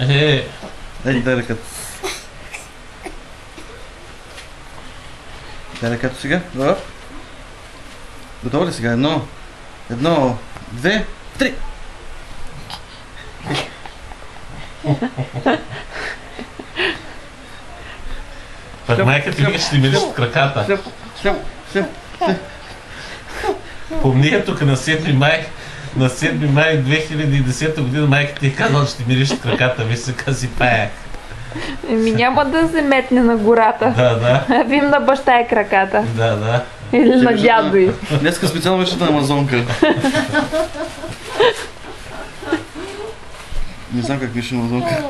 Ей, дай ръката. Дай ръката сега. Добре. Готова ли сега? Едно, две, три. Пък майка ти вика, ще ти мириш от краката. Помни я тук на 7 май 2010 година майка ти е казала, че ти мириш от краката. Виж се си паях. Няма да се метне на гората. Да. Вим на баща е краката. Да. Или на дядо й. Днеска специално вечерта на Амазонка. Не знам как пише Амазонка.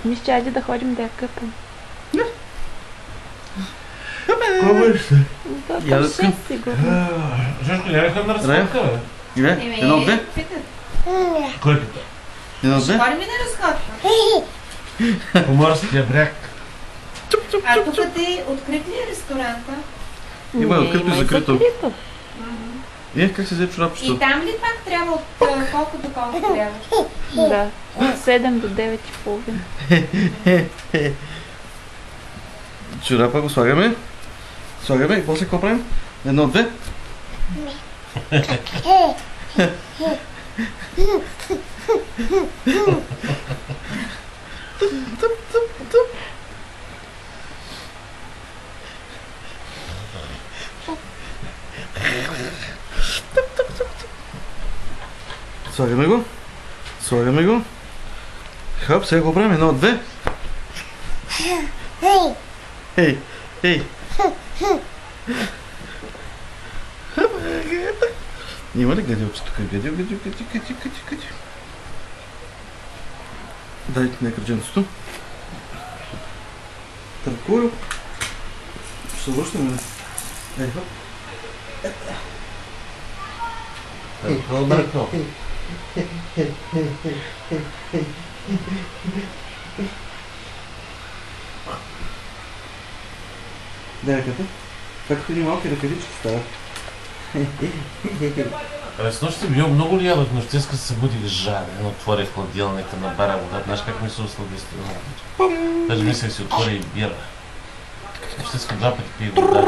Мисля, че айде да ходим да я къпем. Кой ще? Да, 6 сигурно. Жешко, няма да на разходка, бе? Иве, едно, две. Кой пита? Едно, две. Скоро ми на разходка. По морския бряг. А тук ти открит ли е ресторанта? Има открито и закрито. Закрито. Как се взе чорапчето? И там ли пак трябва от колко до колко трябва? Да. От 7 до 9:30. Чорапа го слагаме. И после какво правим? Едно, две. Слагаме го. Хоп, сега го правим. Едно, две. Ей. Има ли гадилче тук? Гадил. Дайте на кръченцето. Търкую. Ще се връщаме. Ей, хоп. Бъркал. Дай ръката. Както ни малки ръкавички става. През нощта бил много ли ядох, нощеска се събудих жарен, отворих хладилника, набара вода. Знаеш как ми се услади стена? Даже мислех си отворя и бира. Нощеска 2 пъти пих вода.